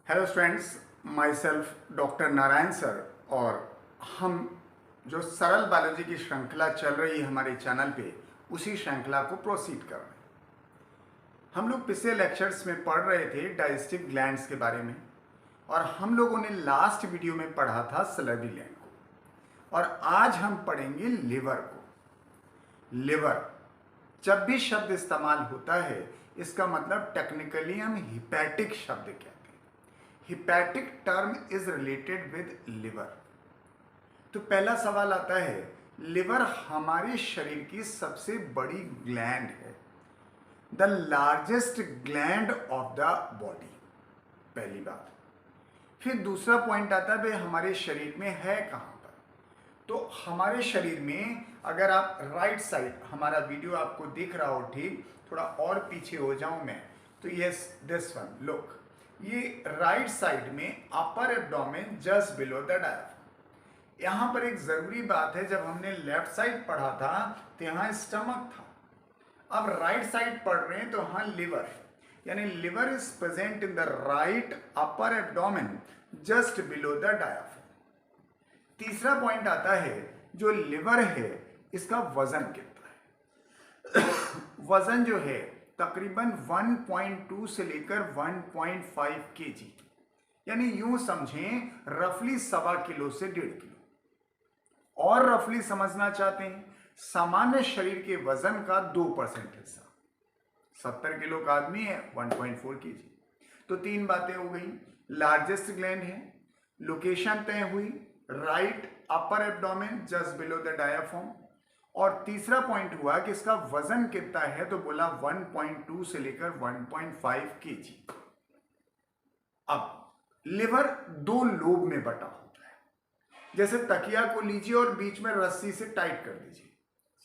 Hello students, my self doctor Narayan sir. और हम जो सरल बायोलॉजी की श्रृंखला चल रही है हमारे चैनल पे, उसी श्रृंखला को प्रोसीड कर रहे हैं। हम लोग पिछले लेक्चर्स में पढ़ रहे थे डाइजेस्टिव ग्लैंड्स के बारे में, और हम लोगों ने लास्ट वीडियो में पढ़ा था सलेवरी ग्लैंड को, और आज हम पढ़ेंगे लिवर को। लिवर जब भी शब्द इस्तेमाल होता है, इसका मतलब टेक्निकली हम हिपैटिक शब्द कहते हैं। Hepatic term is related with liver. तो पहला सवाल आता है, लिवर हमारे शरीर की सबसे बड़ी ग्लैंड है, the largest gland of the body, पहली बात। फिर दूसरा पॉइंट आता है, भाई हमारे शरीर में है कहाँ पर। तो हमारे शरीर में, अगर आप राइट साइड, हमारा वीडियो आपको दिख रहा हो ठीक, थोड़ा और पीछे हो जाऊं मैं, तो यस दिस वन लुक, ये राइट साइड में upper abdomen just below the diaphragm. यहां पर एक जरूरी बात है, जब हमने लेफ्ट साइड पढ़ा था तो यहां स्टमक था, अब राइट साइड पढ़ रहे हैं तो यहां लिवर है, यानी liver is present in the right upper abdomen just below the diaphragm. तीसरा पॉइंट आता है, जो लिवर है इसका वजन कितना है। वजन जो है तकरीबन 1.2 से लेकर 1.5 केजी, यानी यूं समझें रफली 1.25 किलो से 1.5 किलो। और रफली समझना चाहते हैं, सामान्य शरीर के वजन का 2% हिस्सा, 70 किलो का आदमी है, 1.4 केजी। तो तीन बातें हो गई, लार्जेस्ट ग्लैंड है, लोकेशन तय हुई, right upper abdomen just below the diaphragm, और तीसरा पॉइंट हुआ कि इसका वजन कितना है, तो बोला 1.2 से लेकर 1.5 केजी। अब लिवर दो लोब में बटा होता है, जैसे तकिया को लीजिए और बीच में रस्सी से टाइट कर दीजिए,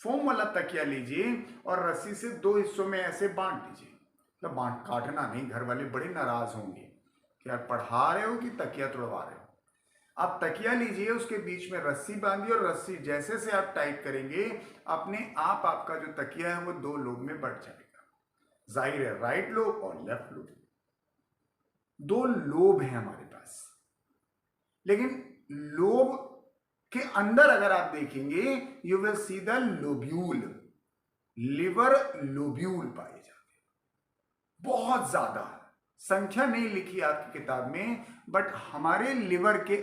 फोम वाला तकिया लीजिए और रस्सी से दो हिस्सों में ऐसे बांट दीजिए। तो बांट काटना नहीं, घर वाले बड़े नाराज होंगे कि यार पढ़ा रहे हो कि तकिया तोड़वा रहे हो। आप तकिया लीजिए, उसके बीच में रस्सी बांधिए, और रस्सी जैसे से आप टाइट करेंगे, अपने आप आपका जो तकिया है वो दो लोब में बढ़ जाएगा। जाहिर है राइट लोब और लेफ्ट लोब, दो लोब है हमारे पास। लेकिन लोब के अंदर अगर आप देखेंगे, you will see the lobule, liver lobule पाए जाते हैं, बहुत ज्यादा। संख्या नहीं लिखी आपकी किताब में, बट हमारे लिवर के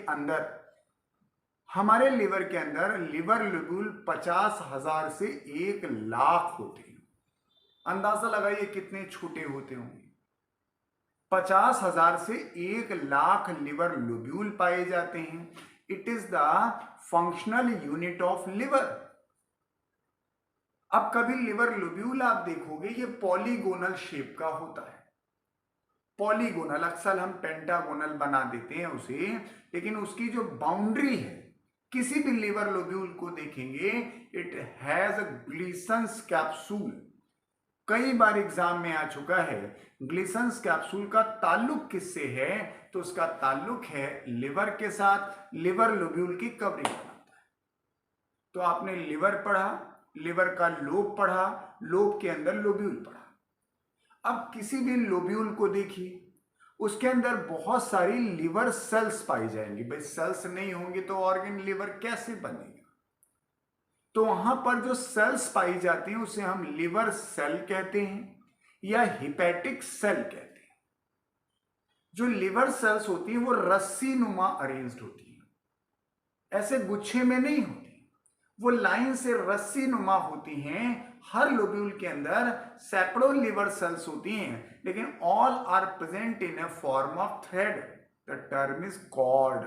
अंदर लिवर लोब्यूल 50,000 से 1,00,000 होते हैं। अंदाजा लगाइए कितने छोटे होते होंगे। 50,000 से 1,00,000 लिवर लोब्यूल पाए जाते हैं। It is the functional unit of liver. अब कभी लिवर लोब्यूल आप देखोगे, ये पॉलीगोनल शेप का होता है। पॉलीगोनल, अक्सर हम पेंटागोनल बना देते हैं उसे, लेकिन उसकी जो बाउंड्री है, किसी भी लिवर लोब्यूल को देखेंगे, इट हैज अ ग्लीसन्स कैप्सूल। कई बार एग्जाम में आ चुका है, ग्लीसन्स कैप्सूल का ताल्लुक किससे है, तो उसका ताल्लुक है लिवर के साथ, लिवर लोब्यूल की कवरिंग बनाता है। तो आपने लिवर पढ़ा, लिवर का लोब पढ़ा, लोब के अंदर लोब्यूल पढ़ा। अब किसी भी लोब्यूल को देखिए, उसके अंदर बहुत सारी लिवर सेल्स पाई जाएंगी। भाई सेल्स नहीं होंगे तो ऑर्गन लिवर कैसे बनेगा। तो वहां पर जो सेल्स पाई जाती हैं उसे हम लिवर सेल कहते हैं या हिपैटिक सेल कहते हैं। जो लिवर सेल्स होती हैं वो रस्सी नुमा अरेंज्ड होती हैं, ऐसे गुच्छे में नहीं होती, वो लाइन से रस्सी नुमा होती हैं। हर लोब्यूल के अंदर सैकड़ों लिवर सेल्स होती हैं, लेकिन all are present in a form of thread. The term is cord.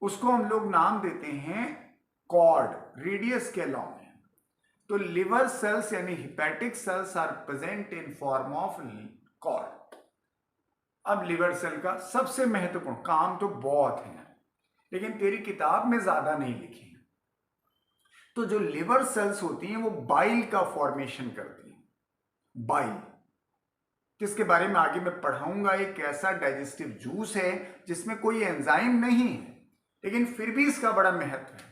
उसको हम लोग नाम देते हैं कॉर्ड, रेडियस के अलॉन्ग है। तो लिवर सेल्स यानी hepatic cells are present in form of cord. अब लिवर सेल का सबसे महत्वपूर्ण काम तो बहुत है, लेकिन तेरी किताब में ज्यादा नहीं लिखी। तो जो लिवर सेल्स होती हैं वो बाइल का फॉर्मेशन करती हैं। बाइल, जिसके बारे में आगे मैं पढ़ाऊंगा, एक ऐसा डाइजेस्टिव जूस है जिसमें कोई एंजाइम नहीं है, लेकिन फिर भी इसका बड़ा महत्व है।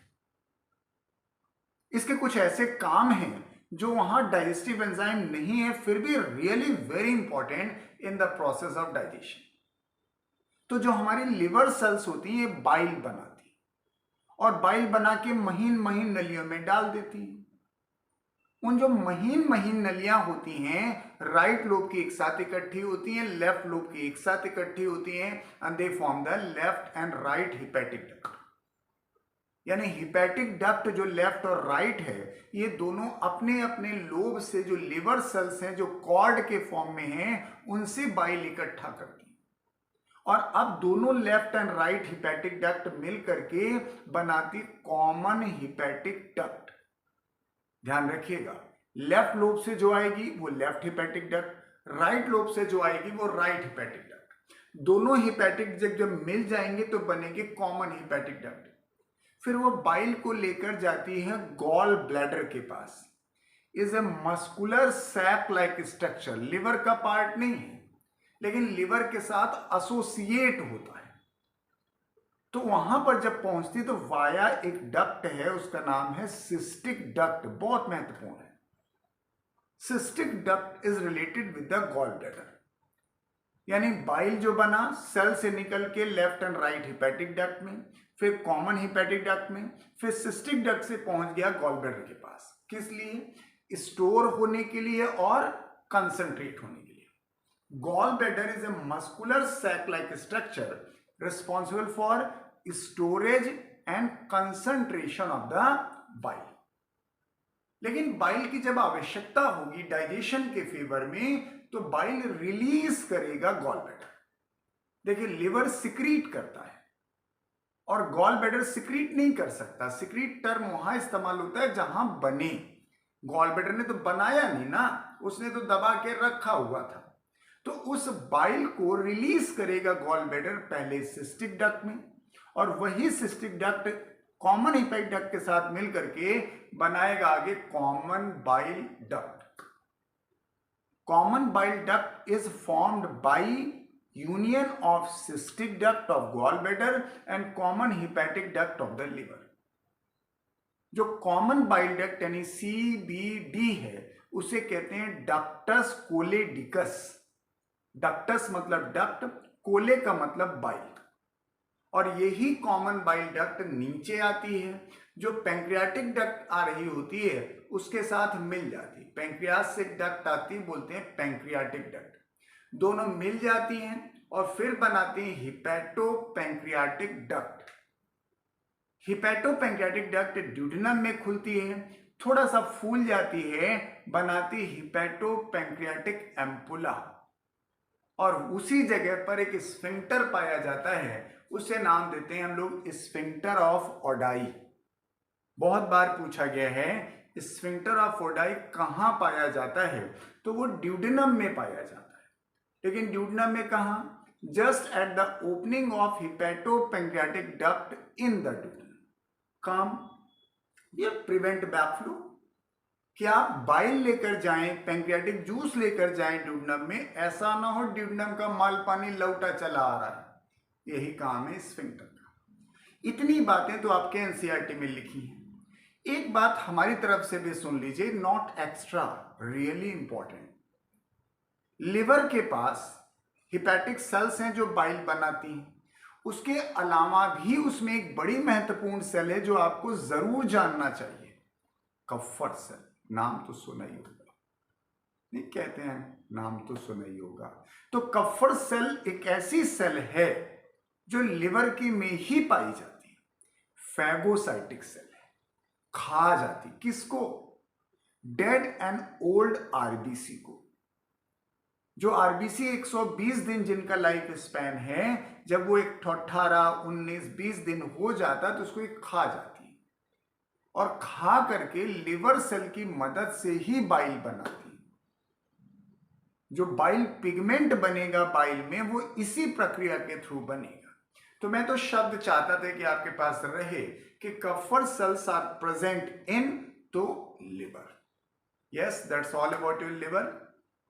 इसके कुछ ऐसे काम हैं जो वहां डाइजेस्टिव एंजाइम नहीं है, फिर भी really very important in the process of digestion. तो जो हमारी लिवर सेल्स होती हैं ये बाइल बनाती हैं और बाइल बना के महीन महीन नलियों में डाल देती हैं। उन जो महीन महीन नलियां होती हैं राइट लोब की एक साथ इकट्ठी होती हैं, लेफ्ट लोब की एक साथ इकट्ठी होती हैं and they form the left and right hepatic duct. यानी हिपैटिक डक्ट जो लेफ्ट और राइट है ये दोनों अपने अपने लोब से जो लिवर सेल्स हैं जो कॉर्ड के फॉर्म में हैं उनसे बाइल इकट्ठा करती हैं और अब दोनों left and right hepatic duct मिल करके बनाती कॉमन हिपैटिक डक्ट। ध्यान रखिएगा, लेफ्ट लोब से जो आएगी वो left hepatic duct, right lobe से जो आएगी वो राइट हिपैटिक डक्ट। दोनों हिपैटिक डक्ट जब मिल जाएंगे तो बनेंगे कॉमन हिपैटिक डक्ट। फिर वो बाइल को लेकर जाती है गॉल ब्लैडर के पास। Is a muscular sac like structure, liver का पार्ट नहीं है लेकिन लिवर के साथ एसोसिएट होता है। तो वहां पर जब पहुंचती तो वाया एक डक्ट है, उसका नाम है सिस्टिक डक्ट, बहुत महत्वपूर्ण है। Cystic duct is related with the gall bladder. यानी बाइल जो बना सेल से निकल के left and right hepatic duct में, फिर कॉमन हिपैटिक डक्ट में, फिर सिस्टिक डक्ट से पहुंच गया गॉल ब्लैडर के पास। किस लिए? स्टोर होने के लिए और कंसंट्रेट होने के लिए। Gall bladder is a muscular sac like structure responsible for storage and concentration of the bile. लेकिन बाइल की जब आवश्यकता होगी डाइजेशन के फेवर में तो बाइल रिलीज करेगा गॉल ब्लैडर। देखिए, लिवर सिक्रीट करता है और गॉल ब्लैडर सिक्रीट नहीं कर सकता। सिक्रीट टर्म वहां इस्तेमाल होता है जहां बने। गॉल ब्लैडर ने तो बनाया नहीं ना, उसने तो दबा के रखा हुआ था। तो उस बाइल को रिलीज करेगा गॉल ब्लैडर पहले सिस्टिक डक्ट में और वही cystic duct common hepatic duct के साथ मिलकर के बनाएगा आगे common bile duct. Common bile duct is formed by union of cystic duct of gall bladder and common hepatic duct of the liver. जो कॉमन बाइल डक्ट यानी CBD है उसे कहते हैं डक्टस कोलेडिकस। डक्टस मतलब डक्ट, कोले का मतलब bile. और यही कॉमन बाइल डक्ट नीचे आती है, जो पैंक्रियाटिक डक्ट आ रही होती है उसके साथ मिल जाती है। पैंक्रियास से डक्ट आती है, बोलते हैं पैंक्रियाटिक डक्ट। दोनों मिल जाती हैं और फिर बनाती हैं hepato pancreatic duct. Hepato pancreatic duct duodenum में खुलती है, थोड़ा सा फूल जाती है, बनाती हिपैटो पैंक्रियाटिक एम्पुला और उसी जगह पर एक स्फिंक्टर पाया जाता है, उसे नाम देते हैं हम लोग स्फिंक्टर ऑफ ओडाई। बहुत बार पूछा गया है स्फिंक्टर ऑफ ओडाई कहाँ पाया जाता है, तो वो ड्यूडेनम में पाया जाता है। लेकिन ड्यूडेनम में कहाँ? Just at the opening of hepato pancreatic duct in the duodenum. काम ये प्रिवेंट बैकफ्लो। क्या आप बाइल लेकर जाएं, पैंक्रियाटिक जूस लेकर जाएं ड्यूडेनम में, ऐसा ना हो ड्यूडेनम का माल पानी लौटा चला आ रहा है। यही काम है स्फिंक्टर का। इतनी बातें तो आपके एनसीईआरटी में लिखी हैं। एक बात हमारी तरफ से भी सुन लीजिए, not extra, really important. Liver के पास हिपैटिक सेल्स हैं जो बाइल बनाती हैं, उसके अलावा भी उसमें एक बड़ी महत्वपूर्ण सेल है जो आपको जरूर जानना चाहिए, कफर सेल। नाम तो सुना ही होगा, नहीं कहते हैं नाम तो सुना ही होगा। तो कफर सेल एक ऐसी सेल है जो लिवर की में ही पाई जाती है, फैगोसाइटिक सेल है, खा जाती। किसको? डेड एंड ओल्ड आरबीसी को। जो आरबीसी 120 दिन जिनका लाइफ स्पैन है, जब वो 18, 19, 20 दिन हो जाता है तो उसको एक खा जाती है और खा करके लिवर सेल की मदद से ही बाइल बनाती है। जो बाइल पिगमेंट बनेगा बाइल में वो इसी प्रक्रिया के थ्रू बनेगा। तो मैं तो शब्द चाहता था कि आपके पास रहे कि Kupffer cells are present in तो liver. Yes, that's all about your liver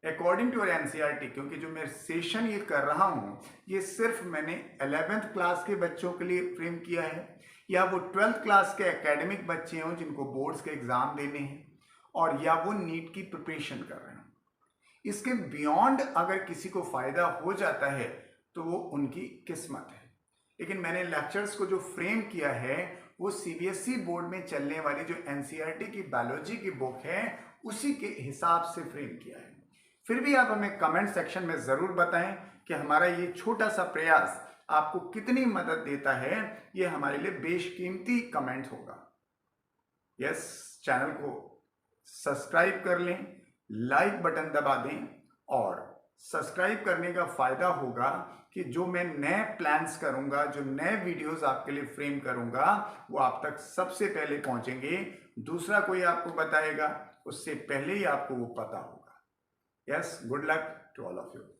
according to your NCERT. क्योंकि जो मैं सेशन ये कर रहा हूँ ये सिर्फ मैंने 11th क्लास के बच्चों के लिए फ्रेम किया है, या वो 12th क्लास के एकेडमिक बच्चे हों जिनको बोर्ड्स के एग्जाम देने हैं, और या वो नीट की प्रिपरेशन कर रहे हैं। इसके बियॉन्ड अगर किसी को फायदा हो जाता है तो वो उनकी किस्मत है। लेकिन मैंने लेक्चर्स को जो फ्रेम किया है वो सीबीएसई बोर्ड में चलने वाली जो एनसीईआरटी की बायोलॉजी की बुक है उसी के हिसाब से फ्रेम किया है। फिर भी आप हमें कमेंट सेक्शन में ज़रूर बताएं कि हमारा ये छोटा सा प्रयास आपको कितनी मदद देता है। ये हमारे लिए बेशकीमती कमेंट होगा। यस, चैनल को सब्सक्राइब कर लें, लाइक बटन दबा दें, और सब्सक्राइब करने का फ़ायदा होगा कि जो मैं नए प्लान्स करूंगा, जो नए वीडियोस आपके लिए फ्रेम करूंगा, वो आप तक सबसे पहले पहुंचेंगे। दूसरा कोई आपको बताएगा उससे पहले ही आपको वो पता होगा। Yes, good luck to all of you.